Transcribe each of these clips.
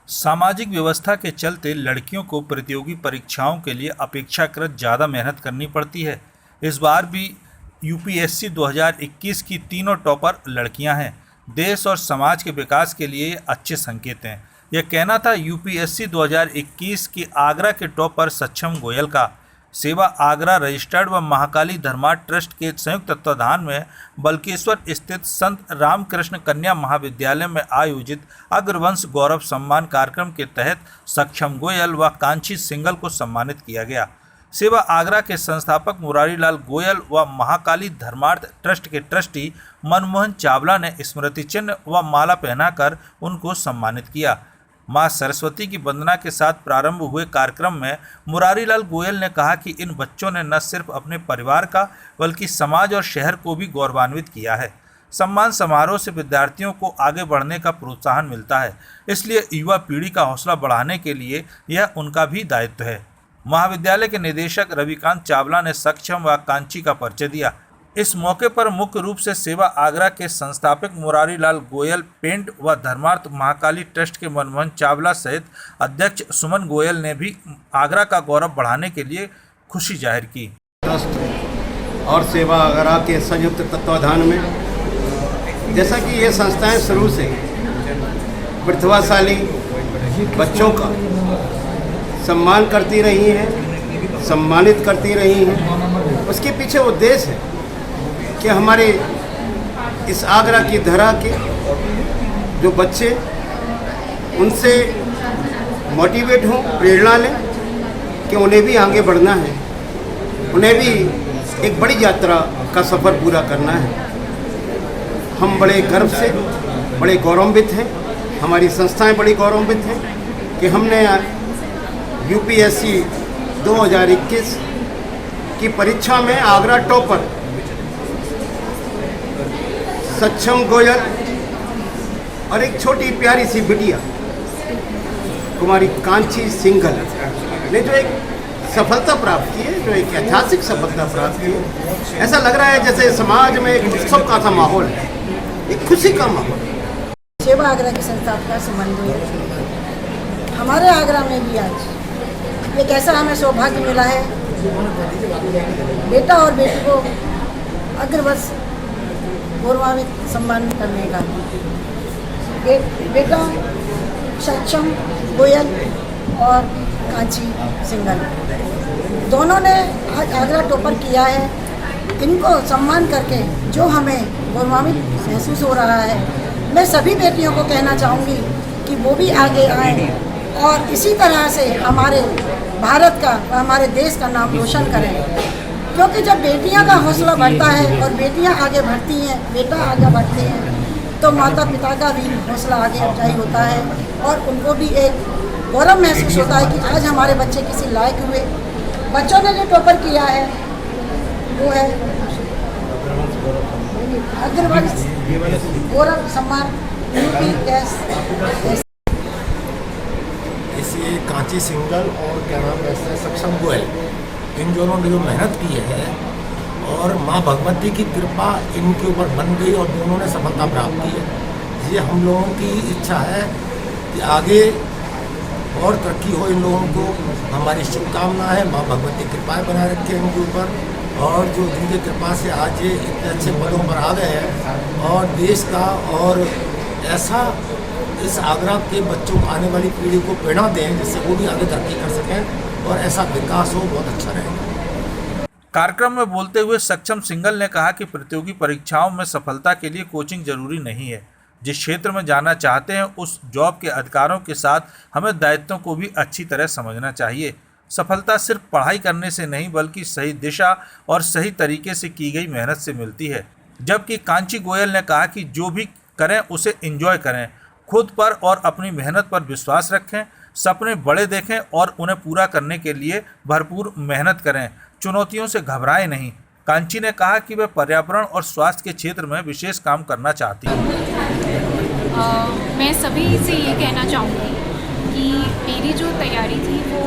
सामाजिक व्यवस्था के चलते लड़कियों को प्रतियोगी परीक्षाओं के लिए अपेक्षाकृत ज़्यादा मेहनत करनी पड़ती है। इस बार भी यूपीएससी 2021 की तीनों टॉपर लड़कियां हैं। देश और समाज के विकास के लिए ये अच्छे संकेत हैं। यह कहना था यूपीएससी 2021 की आगरा के टॉपर सक्षम गोयल का। सेवा आगरा रजिस्टर्ड व महाकाली धर्मार्थ ट्रस्ट के संयुक्त तत्वाधान में बल्केश्वर स्थित संत रामकृष्ण कन्या महाविद्यालय में आयोजित अग्रवंश गौरव सम्मान कार्यक्रम के तहत सक्षम गोयल व कांची सिंगल को सम्मानित किया गया। सेवा आगरा के संस्थापक मुरारीलाल गोयल व महाकाली धर्मार्थ ट्रस्ट के ट्रस्टी मनमोहन चावला ने स्मृति चिन्ह व माला पहनाकर उनको सम्मानित किया। मां सरस्वती की वंदना के साथ प्रारंभ हुए कार्यक्रम में मुरारीलाल गोयल ने कहा कि इन बच्चों ने न सिर्फ अपने परिवार का बल्कि समाज और शहर को भी गौरवान्वित किया है। सम्मान समारोह से विद्यार्थियों को आगे बढ़ने का प्रोत्साहन मिलता है, इसलिए युवा पीढ़ी का हौसला बढ़ाने के लिए यह उनका भी दायित्व है। महाविद्यालय के निदेशक रविकांत चावला ने सक्षम व कांची का परिचय दिया। इस मौके पर मुख्य रूप से सेवा आगरा के संस्थापक मुरारीलाल गोयल, पेंट व धर्मार्थ महाकाली ट्रस्ट के मनमोहन चावला सहित अध्यक्ष सुमन गोयल ने भी आगरा का गौरव बढ़ाने के लिए खुशी जाहिर की। ट्रस्ट और सेवा आगरा के संयुक्त तत्वाधान में जैसा कि ये संस्थाएं शुरू से प्रतिभाशाली बच्चों का सम्मान करती रही हैं, सम्मानित करती रही हैं, उसके पीछे उद्देश्य है कि हमारे इस आगरा की धरा के जो बच्चे उनसे मोटिवेट हों, प्रेरणा लें कि उन्हें भी आगे बढ़ना है, उन्हें भी एक बड़ी यात्रा का सफ़र पूरा करना है। हम बड़े गर्व से बड़े गौरवान्वित हैं, हमारी संस्थाएं बड़ी गौरवान्वित हैं कि हमने यूपीएससी 2021 की परीक्षा में आगरा टॉपर सक्षम गोयल और एक छोटी प्यारी सी बिटिया कुमारी कांची सिंगल ने जो एक सफलता प्राप्त की है, जो एक ऐतिहासिक सफलता प्राप्त की है, ऐसा लग रहा है जैसे समाज में एक उत्सव का सा माहौल है, एक खुशी का माहौल है। सेवा आगरा के संस्थापक सुमन गोयल, हमारे आगरा में भी आज एक ऐसा हमें सौभाग्य मिला है, बेटा और बेटी को अग्रवंश गौरवान्वित सम्मान करने का। बेटा सक्षम गोयल और कांची सिंगल दोनों ने आज आगरा टॉपर किया है। इनको सम्मान करके जो हमें गौरवान्वित महसूस हो रहा है, मैं सभी बेटियों को कहना चाहूँगी कि वो भी आगे आएँ और इसी तरह से हमारे भारत का, हमारे देश का नाम रोशन करें। क्योंकि जब बेटियां का हौसला बढ़ता है और बेटियां आगे बढ़ती हैं, बेटा आगे बढ़ते हैं, तो माता पिता का भी हौसला आगे अफजाई होता है और उनको भी एक गौरव महसूस होता है कि आज हमारे बच्चे किसी लायक हुए। बच्चों ने जो टॉपर किया है वो है अग्रवंश गौरव सम्मान यूपीएससी। इसी कांची सिंगल और क्या नाम है सक्षम गोयल, इन दोनों ने जो मेहनत की है और माँ भगवती की कृपा इनके ऊपर बन गई और दोनों ने सफलता प्राप्त की है। ये हम लोगों की इच्छा है कि आगे और तरक्की हो इन लोगों को। हमारी शुभकामना है, माँ भगवती कृपाएँ बनाए रखे इनके ऊपर, और जो जिनकी कृपा से आज ये इतने अच्छे पदों पर आ गए हैं और देश का और ऐसा इस आगरा के बच्चों को, आने वाली पीढ़ी को प्रेरणा दें जिससे वो भी आगे तरक्की कर सकें और ऐसा विकास हो, बहुत अच्छा रहेगा। कार्यक्रम में बोलते हुए सक्षम सिंगल ने कहा कि प्रतियोगी परीक्षाओं में सफलता के लिए कोचिंग जरूरी नहीं है। जिस क्षेत्र में जाना चाहते हैं उस जॉब के अधिकारों के साथ हमें दायित्वों को भी अच्छी तरह समझना चाहिए। सफलता सिर्फ पढ़ाई करने से नहीं बल्कि सही दिशा और सही तरीके से की गई मेहनत से मिलती है। जबकि कांची गोयल ने कहा कि जो भी करें उसे एंजॉय करें, खुद पर और अपनी मेहनत पर विश्वास रखें, सपने बड़े देखें और उन्हें पूरा करने के लिए भरपूर मेहनत करें, चुनौतियों से घबराएं नहीं। कांची ने कहा कि वे पर्यावरण और स्वास्थ्य के क्षेत्र में विशेष काम करना चाहती हैं। मैं सभी से ये कहना चाहूँगी कि मेरी जो तैयारी थी वो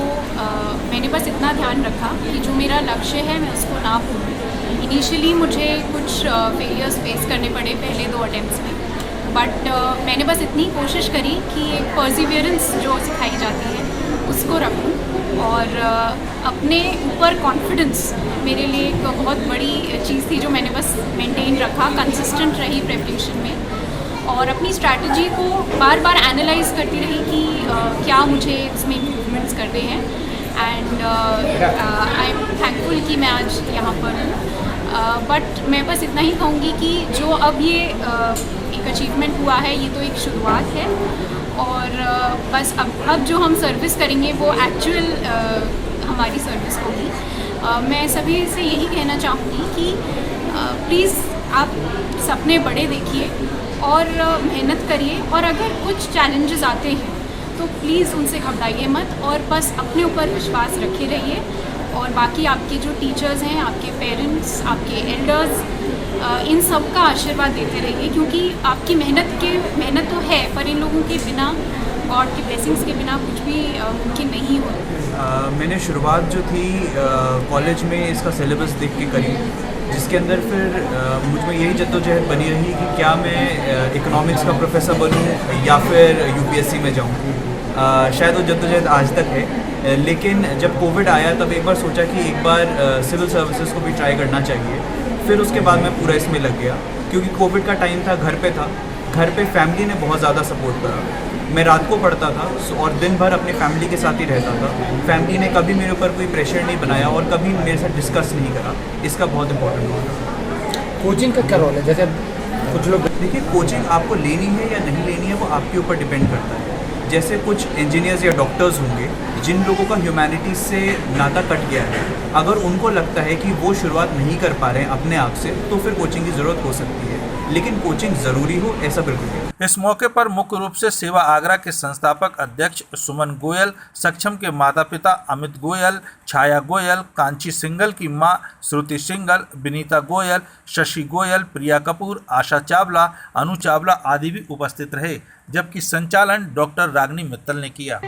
मैंने बस इतना ध्यान रखा कि जो मेरा लक्ष्य है मैं उसको ना भूलूँ। इनिशियली मुझे कुछ फेलियर्स फेस करने पड़े पहले 2 अटेम्प्ट्स में, बट मैंने बस इतनी कोशिश करी कि एक परसिवियरेंस जो सिखाई जाती है उसको रखूं और अपने ऊपर कॉन्फिडेंस मेरे लिए एक बहुत बड़ी चीज़ थी जो मैंने बस मेंटेन रखा, कंसिस्टेंट रही प्रेपरेशन में और अपनी स्ट्रैटेजी को बार बार एनालाइज करती रही कि क्या मुझे इसमें इम्प्रूवमेंट्स करने हैं एंड आई एम थैंकफुल कि मैं आज यहाँ पर हूँ। बट मैं बस इतना ही कहूँगी कि जो अब ये एक अचीवमेंट हुआ है ये तो एक शुरुआत है और बस अब जो हम सर्विस करेंगे वो एक्चुअल हमारी सर्विस होगी। मैं सभी से यही कहना चाहूँगी कि प्लीज़ आप सपने बड़े देखिए और मेहनत करिए और अगर कुछ चैलेंजेस आते हैं तो प्लीज़ उनसे घबराइए मत और बस अपने ऊपर विश्वास रखे रहिए और बाकी आपके जो टीचर्स हैं, आपके पेरेंट्स, आपके एल्डर्स, इन सब का आशीर्वाद देते रहिए क्योंकि आपकी मेहनत तो है पर इन लोगों के बिना, गॉड की ब्लेसिंग्स के बिना कुछ भी मुमकिन नहीं हो। मैंने शुरुआत जो थी कॉलेज में इसका सिलेबस देख के करी, जिसके अंदर फिर मुझ में यही जद्दोजहद बनी रही कि क्या मैं इकोनॉमिक्स का प्रोफेसर बनूं या फिर यूपीएससी में जाऊं। शायद वो जद्दोजहद आज तक है, लेकिन जब कोविड आया तब एक बार सोचा कि एक बार सिविल सर्विसेज को भी ट्राई करना चाहिए। फिर उसके बाद मैं पूरा इसमें लग गया क्योंकि कोविड का टाइम था, घर पे था, घर पे फैमिली ने बहुत ज़्यादा सपोर्ट करा। मैं रात को पढ़ता था और दिन भर अपनी फैमिली के साथ ही रहता था। फैमिली ने कभी मेरे ऊपर कोई प्रेशर नहीं बनाया और कभी मेरे साथ डिस्कस नहीं करा। इसका बहुत इंपॉर्टेंट रोल है। कोचिंग का क्या रोल है? जैसे कुछ लोग, देखिए, कोचिंग आपको लेनी है या नहीं लेनी है वो आपके ऊपर डिपेंड करता है। जैसे कुछ इंजीनियर्स या डॉक्टर्स होंगे जिन लोगों का ह्यूमैनिटीज से नाता कट गया है, अगर उनको लगता है कि वो शुरुआत नहीं कर पा रहे हैं अपने आप से तो फिर कोचिंग की ज़रूरत हो सकती है, लेकिन कोचिंग ज़रूरी हो ऐसा बिल्कुल नहीं। इस मौके पर मुख्य रूप से सेवा आगरा के संस्थापक अध्यक्ष सुमन गोयल, सक्षम के माता पिता अमित गोयल, छाया गोयल, कांची सिंगल की मां श्रुति सिंगल, विनीता गोयल, शशि गोयल, प्रिया कपूर, आशा चावला, अनु चावला आदि भी उपस्थित रहे, जबकि संचालन डॉक्टर रागनी मित्तल ने किया।